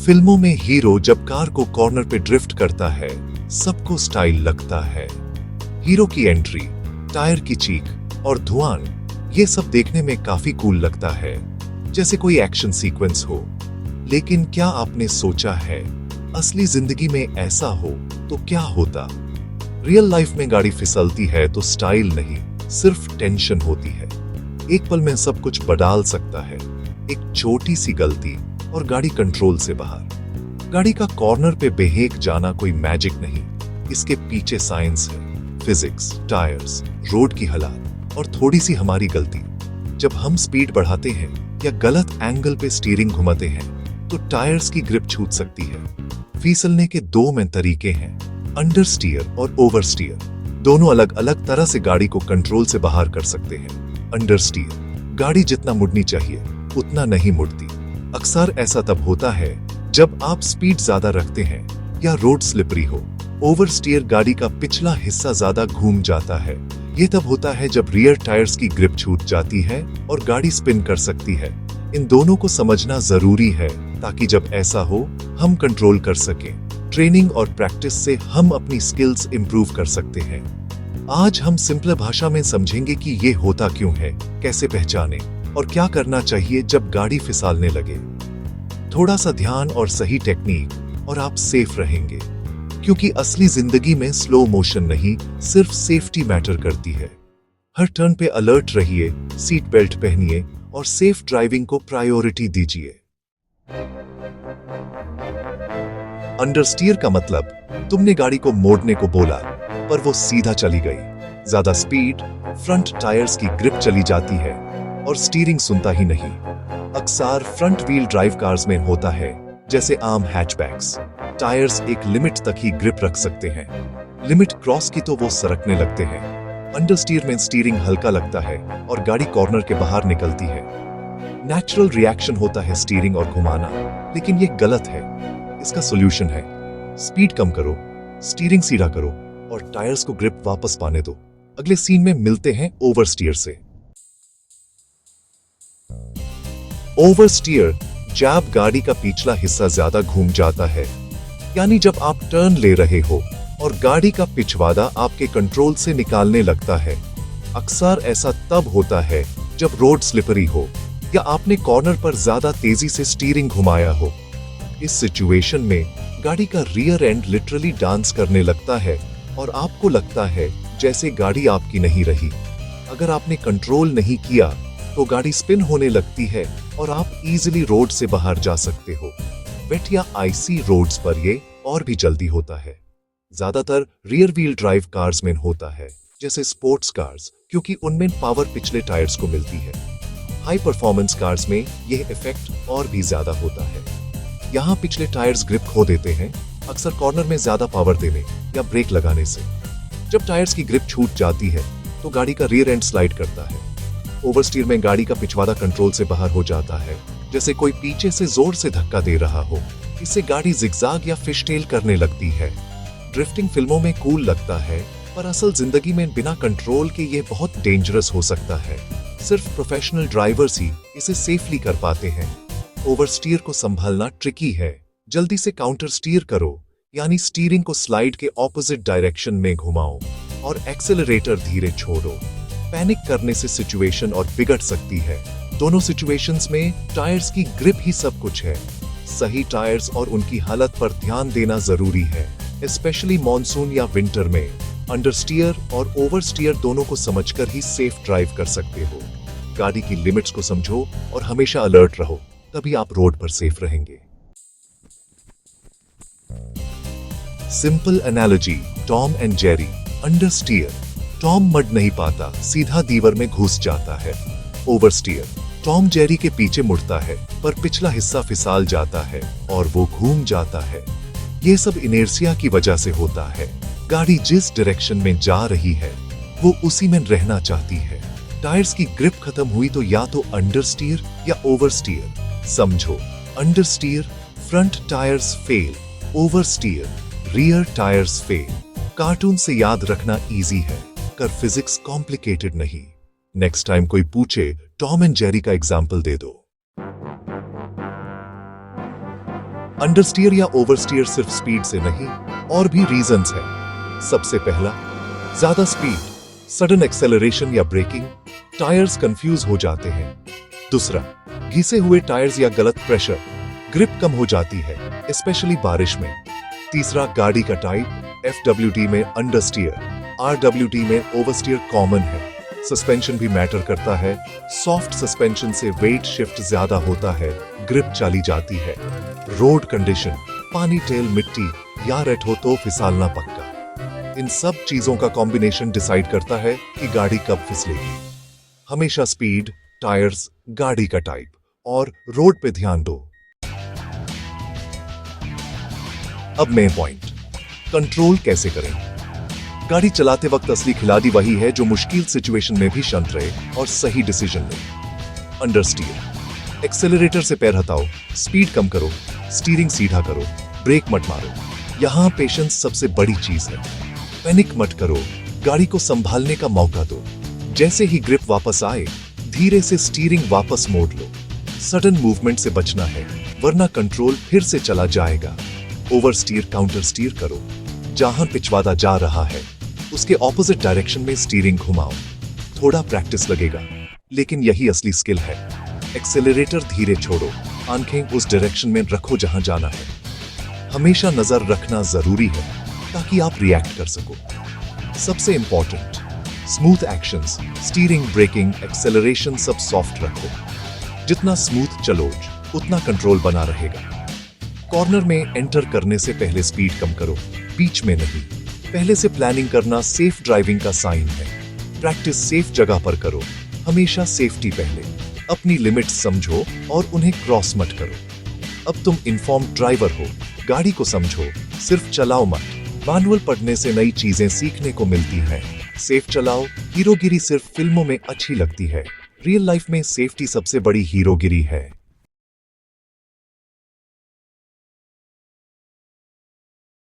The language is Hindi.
फिल्मों में हीरो जब कार को कॉर्नर पे ड्रिफ्ट करता है, सबको स्टाइल लगता है। हीरो की एंट्री, टायर की चीख और धुआं, ये सब देखने में काफी कूल लगता है, जैसे कोई एक्शन सीक्वेंस हो। लेकिन क्या आपने सोचा है, असली जिंदगी में ऐसा हो तो क्या होता? रियल लाइफ में गाड़ी फिसलती है तो स्टाइल नहीं, सिर्फ टेंशन होती है। एक पल में सब कुछ बदल सकता है। एक छोटी सी गलती और गाड़ी कंट्रोल से बाहर। गाड़ी का कॉर्नर पे बेहेक जाना कोई मैजिक नहीं, इसके पीछे साइंस है, फिजिक्स, टायर्स, रोड की हालात और थोड़ी सी हमारी गलती। जब हम स्पीड बढ़ाते हैं या गलत एंगल पे स्टीयरिंग घुमाते हैं तो टायर्स की ग्रिप छूट सकती है। फिसलने के दो मेन तरीके हैं, अंडर स्टीयर और ओवर स्टीयर। दोनों अलग अलग तरह से गाड़ी को कंट्रोल से बाहर कर सकते हैं। अंडर स्टीयर, गाड़ी जितना मुड़नी चाहिए उतना नहीं मुड़ती। अक्सर ऐसा तब होता है जब आप स्पीड ज्यादा रखते हैं या रोड स्लिपरी हो। ओवर स्टीयर, गाड़ी का पिछला हिस्सा ज्यादा घूम जाता है। ये तब होता है जब रियर टायर्स की ग्रिप छूट जाती है और गाड़ी स्पिन कर सकती है। इन दोनों को समझना जरूरी है ताकि जब ऐसा हो हम कंट्रोल कर सकें। ट्रेनिंग और प्रैक्टिस से हम अपनी स्किल्स इंप्रूव कर सकते हैं। आज हम सिंपल भाषा में समझेंगे कि ये होता क्यों है, कैसे पहचाने और क्या करना चाहिए जब गाड़ी फिसलने लगे। थोड़ा सा ध्यान और सही टेक्निक और आप सेफ रहेंगे, क्योंकि असली जिंदगी में स्लो मोशन नहीं, सिर्फ सेफ्टी मैटर करती है। हर टर्न पे अलर्ट रहिए, सीट बेल्ट पहनिए और सेफ ड्राइविंग को प्रायोरिटी दीजिए। अंडरस्टीयर का मतलब, तुमने गाड़ी को मोड़ने को बोला पर वो सीधा चली गई। ज्यादा स्पीड, फ्रंट टायर्स की ग्रिप चली जाती है और स्टीयरिंग सुनता ही नहीं। अक्सर फ्रंट व्हील ड्राइव कार्स में होता है, जैसे आम हैचबैक्स। टायर्स एक लिमिट तक ही ग्रिप रख सकते हैं, लिमिट क्रॉस की तो वो सरकने लगते हैं। अंडरस्टीयर में स्टीयरिंग हल्का लगता है और गाड़ी कॉर्नर के बाहर निकलती है। नेचुरल रिएक्शन होता है स्टीयरिंग और घुमाना, लेकिन ये गलत है। इसका सॉल्यूशन है, स्पीड कम करो, स्टीयरिंग सीधा करो और टायर्स को ग्रिप वापस पाने दो। अगले सीन में मिलते हैं ओवरस्टीयर से। ओवरस्टीयर, जब गाड़ी का पिछला हिस्सा ज्यादा घूम जाता है, यानी जब आप टर्न ले रहे हो और गाड़ी का पिछवाड़ा आपके कंट्रोल से निकालने लगता है। अक्सर ऐसा तब होता है जब रोड स्लिपरी हो या आपने कॉर्नर पर ज्यादा तेजी से स्टीयरिंग घुमाया हो। इस सिचुएशन में गाड़ी का रियर एंड लिटरली डांस करने लगता है और आपको लगता है जैसे गाड़ी आपकी नहीं रही। अगर आपने कंट्रोल नहीं किया तो गाड़ी स्पिन होने लगती है और आप इजीली रोड से बाहर जा सकते हो। वेट या आईसी रोड्स पर ये और भी जल्दी होता है। ज्यादातर रियर व्हील ड्राइव कार्स में होता है, जैसे स्पोर्ट्स कार्स, क्योंकि उनमें पावर पिछले टायर्स को मिलती है। हाई परफॉर्मेंस कार्स में यह इफेक्ट और भी ज्यादा होता है। यहाँ पिछले टायर्स ग्रिप खो देते हैं, अक्सर कॉर्नर में ज्यादा पावर देने या ब्रेक लगाने से। जब टायर्स की ग्रिप छूट जाती है तो गाड़ी का रियर एंड स्लाइड करता है। ओवरस्टीयर में गाड़ी का पिछवाड़ा कंट्रोल से बाहर हो जाता है, जैसे कोई पीछे से जोर से धक्का दे रहा हो। इससे गाड़ी जिगजैग या फिशटेल करने लगती है। ड्रिफ्टिंग फिल्मों में कूल लगता है, पर असल जिंदगी में बिना कंट्रोल के ये बहुत डेंजरस हो सकता है। सिर्फ प्रोफेशनल ड्राइवर्स ही इसे सेफली कर पाते हैं। ओवरस्टीयर को संभालना ट्रिकी है। जल्दी से काउंटर स्टीयर करो, यानी स्टीयरिंग को स्लाइड के ऑपोजिट डायरेक्शन में घुमाओ और एक्सेलरेटर धीरे छोड़ो। पैनिक करने से सिचुएशन और बिगड़ सकती है। दोनों सिचुएशंस में टायर्स की ग्रिप ही सब कुछ है। सही टायर्स और उनकी हालत पर ध्यान देना जरूरी है, स्पेशली मॉनसून या विंटर में। अंडरस्टीयर और ओवरस्टीयर दोनों को समझकर ही सेफ ड्राइव कर सकते हो। गाड़ी की लिमिट्स को समझो और हमेशा अलर्ट रहो, तभी आप रोड पर सेफ रहेंगे। Simple analogy, Tom and Jerry. Understeer, Tom mud नहीं पाता, सीधा दीवार में घुस जाता है। ओवरस्टीयर, टॉम जेरी के पीछे मुड़ता है पर पिछला हिस्सा फिसल जाता है और वो घूम जाता है। ये सब इनर्शिया की वजह से होता है। गाड़ी जिस डायरेक्शन में जा रही है वो उसी में रहना चाहती है। टायर्स की ग्रिप खत्म हुई तो या तो अंडरस्टीयर या ओवरस्टीयर। समझो, understeer, front tyres fail, oversteer, rear tyres fail. Cartoon से याद रखना इजी है, कर फिजिक्स कॉम्प्लिकेटेड नहीं। नेक्स्ट टाइम कोई पूछे, टॉम एंड जेरी का एग्जाम्पल दे दो। अंडरस्टीयर या ओवरस्टीयर सिर्फ स्पीड से नहीं, और भी रीजंस है। सबसे पहला, ज्यादा स्पीड, सडन एक्सेलरेशन या ब्रेकिंग, टायर्स कंफ्यूज हो जाते हैं। दूसरा, घिसे हुए टायर्स या गलत प्रेशर, ग्रिप कम हो जाती है, स्पेशली बारिश में। तीसरा, गाड़ी का टाइप, FWD में अंडरस्टीयर, RWD में ओवरस्टीयर कॉमन है। सस्पेंशन भी मैटर करता है, सॉफ्ट सस्पेंशन से वेट शिफ्ट ज्यादा होता है, ग्रिप चली जाती है। रोड कंडीशन, पानी, टेल, मिट्टी या रेत हो तो फिसलना पक्का। इन सब चीजों का कॉम्बिनेशन डिसाइड करता है कि गाड़ी कब फिसलेगी। हमेशा स्पीड, टायर्स, गाड़ी का टाइप और रोड पे ध्यान दो। अब मेन पॉइंट, कंट्रोल कैसे करें। गाड़ी चलाते वक्त असली खिलाड़ी वही है जो मुश्किल सिचुएशन में भी शांत रहे और सही डिसीजन ले। अंडरस्टीयर, एक्सेलरेटर से पैर हटाओ, स्पीड कम करो, स्टीयरिंग सीधा करो, ब्रेक मत मारो। यहां पेशेंस सबसे बड़ी चीज है। पैनिक मत करो, गाड़ी को संभालने का मौका दो। जैसे ही ग्रिप वापस आए, धीरे से स्टीयरिंग वापस मोड़ लो। सडन मूवमेंट से बचना है, वरना कंट्रोल फिर से चला जाएगा। ओवर स्टीयर, काउंटर स्टीयर करो। जहां पिछवाड़ा जा रहा है उसके ऑपोजिट डायरेक्शन में स्टीयरिंग घुमाओ। थोड़ा प्रैक्टिस लगेगा, लेकिन यही असली स्किल है। एक्सेलरेटर धीरे छोड़ो, आंखें उस डायरेक्शन में रखो जहां जाना है। हमेशा नजर रखना जरूरी है ताकि आप रिएक्ट कर सको। सबसे important, smooth actions, steering, braking, acceleration सब सॉफ्ट रखो। जितना स्मूथ चलोगे उतना कंट्रोल बना रहेगा। कॉर्नर में एंटर करने से पहले स्पीड कम करो, बीच में नहीं। पहले से प्लानिंग करना सेफ ड्राइविंग का साइन है। प्रैक्टिस सेफ जगह पर करो, हमेशा सेफ्टी पहले। अपनी लिमिट्स समझो और उन्हें क्रॉस मत करो। अब तुम इन्फॉर्म्ड ड्राइवर हो, गाड़ी को समझो, सिर्फ चलाओ मत। मैनुअल पढ़ने से नई चीजें सीखने को मिलती हैं। सेफ चलाओ। हीरोगिरी सिर्फ फिल्मों में अच्छी लगती है, रियल लाइफ में सेफ्टी सबसे बड़ी हीरोगिरी है।